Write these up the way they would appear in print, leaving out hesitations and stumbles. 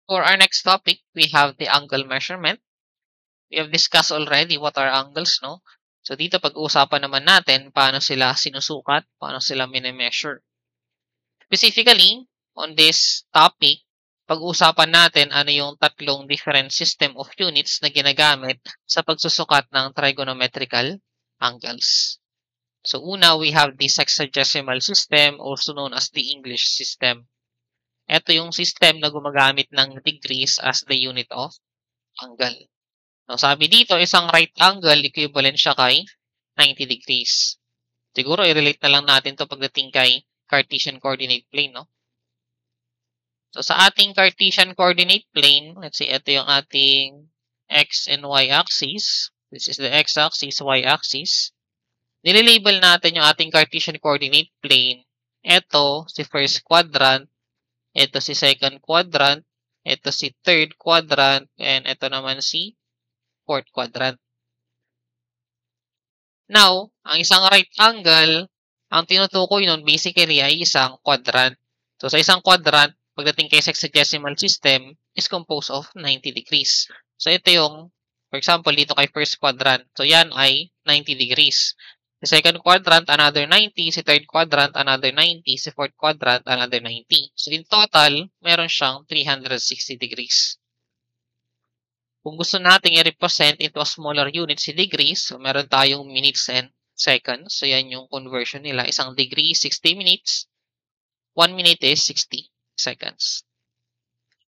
For our next topic, we have the angle measurement. We have discussed already what are angles, no? So dito pag-uusapan naman natin paano sila sinusukat, paano sila mini-measure. Specifically, on this topic, pag-uusapan natin ano yung tatlong different system of units na ginagamit sa pagsusukat ng trigonometrical angles. So una, we have the sexagesimal system, also known as the English system. Ito yung system na gumagamit ng degrees as the unit of angle. No, sabi dito, isang right angle, equivalent siya kay 90 degrees. Siguro, i-relate na lang natin to pagdating kay Cartesian coordinate plane, no? So, sa ating Cartesian coordinate plane, let's say, ito yung ating x and y axis. This is the x-axis, y-axis. Nililabel natin yung ating Cartesian coordinate plane. Ito, si first quadrant. Ito si second quadrant. Ito si third quadrant. And ito naman si fourth quadrant. Now, ang isang right angle, ang tinutukoy nun basically ay isang quadrant. So, sa isang quadrant, pagdating kay sexagesimal system, is composed of 90 degrees. So, ito yung, for example, dito kay first quadrant. So, yan ay 90 degrees. Si second quadrant, another 90. Si third quadrant, another 90. Si fourth quadrant, another 90. So, in total, meron siyang 360 degrees. Kung gusto nating i-represent into a smaller unit si degrees, so meron tayong minutes and seconds. So, yan yung conversion nila. Isang degree, 60 minutes. 1 minute is 60 seconds.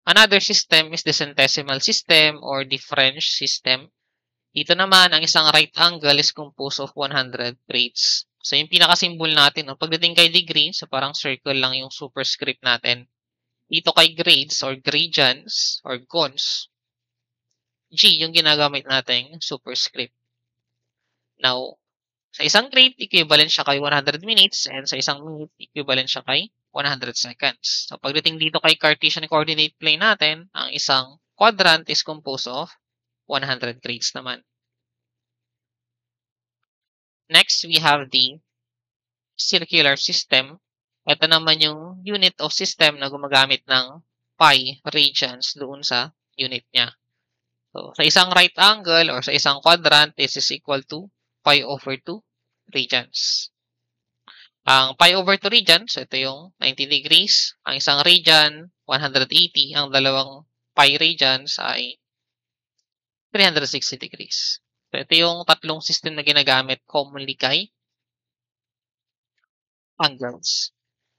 Another system is the centesimal system or the French system. Dito naman, ang isang right angle is composed of 100 grades. So, yung pinaka-symbol natin, no, pagdating kay degree, so parang circle lang yung superscript natin. Dito kay grades or gradients or gons, G yung ginagamit nating superscript. Now, sa isang grade, equivalent siya kay 100 minutes and sa isang minute, equivalent siya kay 100 seconds. So, pagdating dito kay Cartesian coordinate plane natin, ang isang quadrant is composed of 100 grades naman. Next, we have the circular system. Ito naman yung unit of system na gumagamit ng pi radians doon sa unit niya. So, sa isang right angle or sa isang quadrant, this is equal to pi over 2 radians. Ang pi over 2 radians, ito yung 90 degrees. Ang isang radian, 180. Ang dalawang pi radians ay 360 degrees. So, ito yung tatlong system na ginagamit commonly kay angles.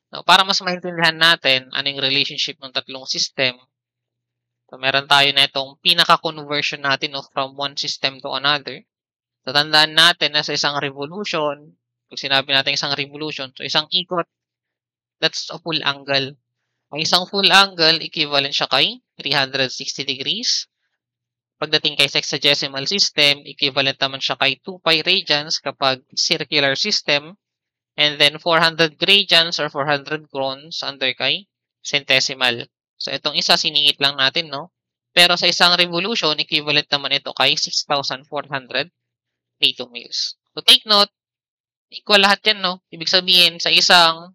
So, para mas maintindihan natin ano yung relationship ng tatlong system, so, meron tayo na itong pinaka-conversion natin from one system to another. So, tandaan natin na sa isang revolution, pag sinabi natin isang revolution, so isang ikot, that's a full angle. Ang isang full angle, equivalent siya kay 360 degrees. Pagdating kay sexagesimal system, equivalent naman siya kay 2 pi radians kapag circular system. And then 400 gradians or 400 grons under kay centesimal. So, itong isa, siningit lang natin, no? Pero sa isang revolution, equivalent naman ito kay 6,400 Newton-meters. So, take note, equal lahat yan, no? Ibig sabihin, sa isang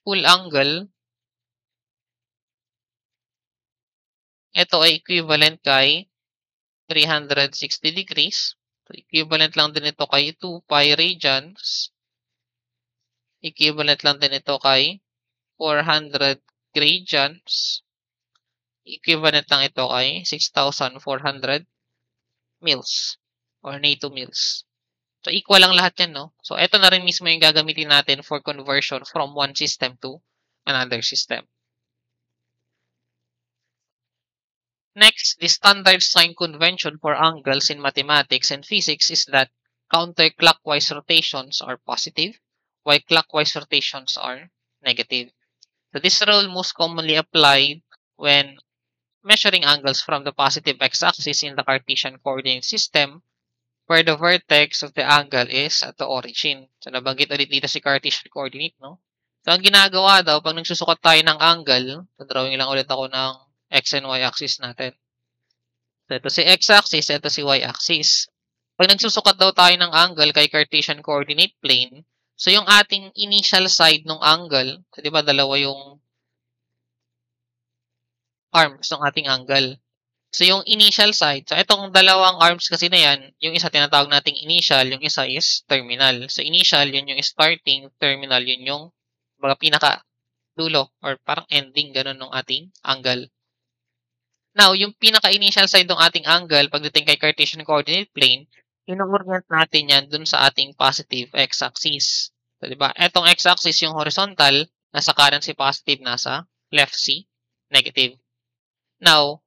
full angle, ito ay equivalent kay 360 degrees. So, equivalent lang din ito kay 2 pi radians. Equivalent lang din ito kay 400 gradians. Equivalent lang ito kay 6,400 mils or Newton-meters. So, equal lang lahat yan, no? So, ito na rin mismo yung gagamitin natin for conversion from one system to another system. Next, the standard sign convention for angles in mathematics and physics is that counterclockwise rotations are positive, while clockwise rotations are negative. So, this rule most commonly applied when measuring angles from the positive x-axis in the Cartesian coordinate system where the vertex of the angle is at the origin. So, nabanggit ulit dito si Cartesian coordinate, no? So, ang ginagawa daw, pag nagsusukat tayo ng angle, so drawing lang ulit ako ng x and y axis natin. So, ito si x-axis, ito si y-axis. Pag nagsusukat daw tayo ng angle kay Cartesian coordinate plane, so yung ating initial side ng angle, so di ba dalawa yung arms ng ating angle. So, yung initial side, so itong dalawang arms kasi na yan, yung isa tinatawag nating initial, yung isa is terminal. So, initial, yun yung starting, terminal, yun yung mga pinaka-dulo or parang ending, ganun ng ating angle. Now, yung pinaka-initial side ng ating angle, pagdating kay Cartesian coordinate plane, ino-orient natin yan dun sa ating positive x-axis. So, diba? Etong x-axis yung horizontal, nasa kanan si positive, nasa left si negative. Now,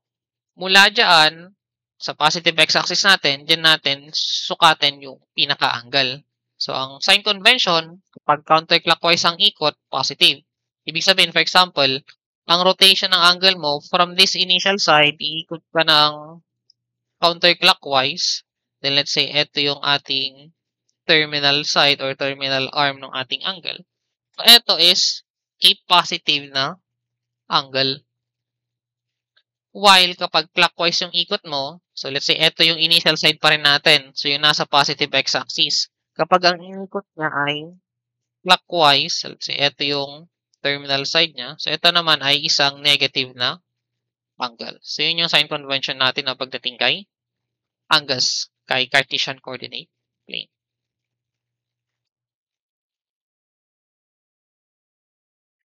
mula dyan, sa positive x-axis natin, dyan natin sukatin yung pinaka-angle. So, ang sign convention, kapag counterclockwise ang ikot, positive. Ibig sabihin, for example, ang rotation ng angle mo, from this initial side, iikot ka ng counterclockwise. Then, let's say, ito yung ating terminal side or terminal arm ng ating angle. So, ito is a positive na angle. While kapag clockwise yung ikot mo, so let's say ito yung initial side pa rin natin. So yung nasa positive x-axis. Kapag ang inikot niya ay clockwise, so let's say ito yung terminal side niya. So ito naman ay isang negative na angle. So yun yung sign convention natin na pagdating kay angles, kay Cartesian coordinate plane.